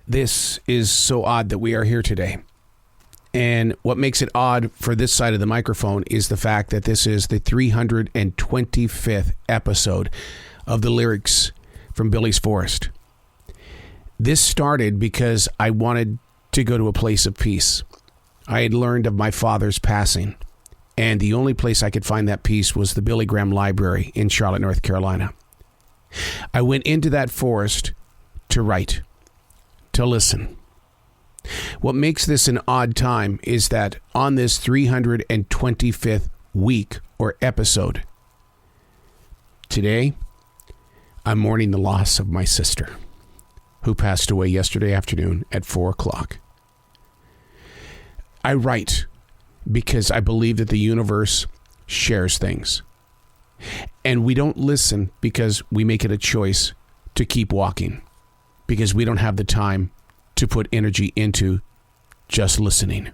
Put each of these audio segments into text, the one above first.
This is so odd that we are here today. And what makes it odd for this side of the microphone is the fact that this is the 325th episode of the lyrics from Billy's Forest. This started because I wanted to go to a place of peace. I had learned of my father's passing, and the only place I could find that peace was the Billy Graham Library in Charlotte, North Carolina. I went into that forest to write, to listen. What makes this an odd time is that on this 325th week or episode, today, I'm mourning the loss of my sister, who passed away yesterday afternoon at 4 o'clock. I write because I believe that the universe shares things. And we don't listen because we make it a choice to keep walking, because we don't have the time to put energy into just listening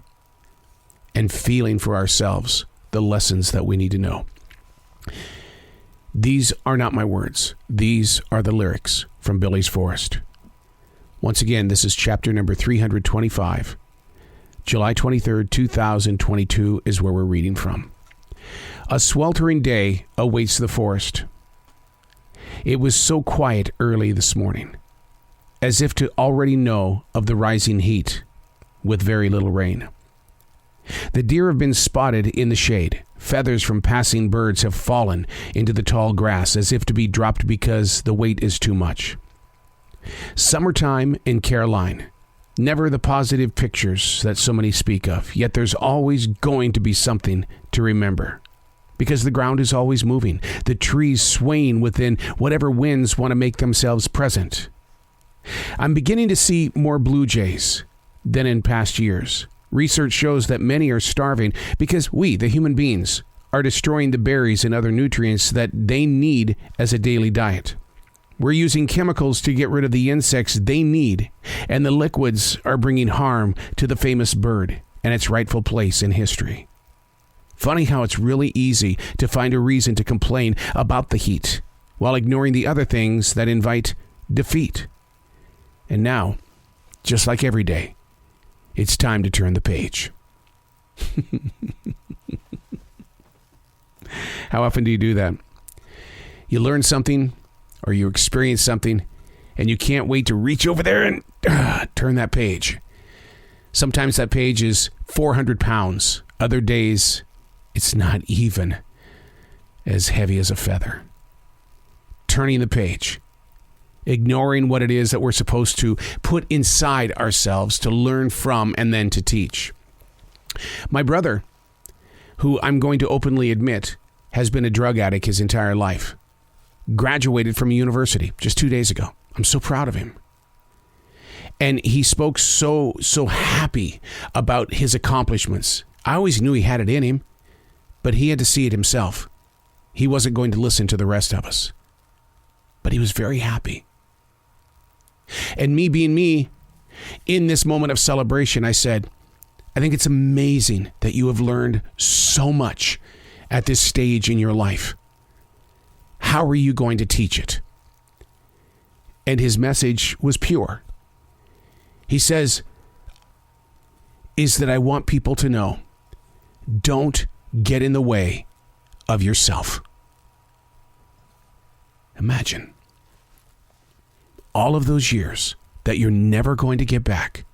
and feeling for ourselves the lessons that we need to know. These are not my words. These are the lyrics from Billy's Forest. Once again, this is chapter number 325. July 23rd, 2022 is where we're reading from. A sweltering day awaits the forest. It was so quiet early this morning, as if to already know of the rising heat with very little rain. The deer have been spotted in the shade. Feathers from passing birds have fallen into the tall grass as if to be dropped because the weight is too much. Summertime in Caroline. Never the positive pictures that so many speak of, yet there's always going to be something to remember. Because the ground is always moving, the trees swaying within whatever winds want to make themselves present. I'm beginning to see more blue jays than in past years. Research shows that many are starving because we, the human beings, are destroying the berries and other nutrients that they need as a daily diet. We're using chemicals to get rid of the insects they need, and the liquids are bringing harm to the famous bird and its rightful place in history. Funny how it's really easy to find a reason to complain about the heat while ignoring the other things that invite defeat. And now, just like every day, it's time to turn the page. How often do you do that? You learn something or you experience something and you can't wait to reach over there and turn that page. Sometimes that page is 400 pounds. Other days, it's not even as heavy as a feather. Turning the page. Ignoring what it is that we're supposed to put inside ourselves to learn from and then to teach. My brother, who I'm going to openly admit has been a drug addict his entire life, graduated from a university just 2 days ago. I'm so proud of him. And he spoke so happy about his accomplishments. I always knew he had it in him, but he had to see it himself. He wasn't going to listen to the rest of us. But he was very happy. And me being me, in this moment of celebration, I said, I think it's amazing that you have learned so much at this stage in your life. How are you going to teach it? And his message was pure. He says, is that I want people to know, don't get in the way of yourself. Imagine all of those years that you're never going to get back,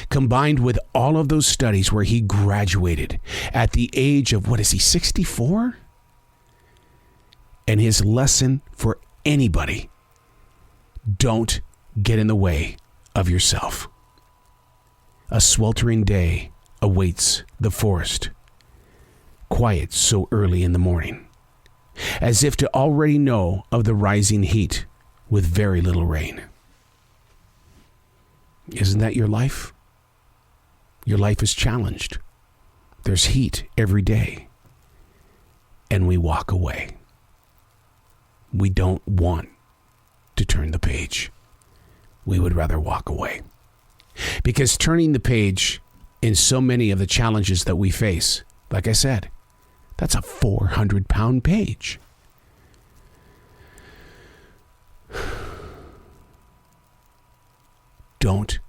combined with all of those studies where he graduated at the age of, 64? And his lesson for anybody, don't get in the way of yourself. A sweltering day awaits the forest, quiet so early in the morning, as if to already know of the rising heat with very little rain. Isn't that your life? Your life is challenged. There's heat every day. And we walk away. We don't want to turn the page. We would rather walk away. Because turning the page in so many of the challenges that we face, like I said, that's a 400-pound page. Don't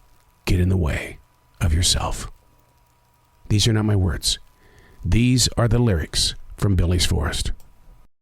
get in the way of yourself. These are not my words. These are the lyrics from Billy's Forest.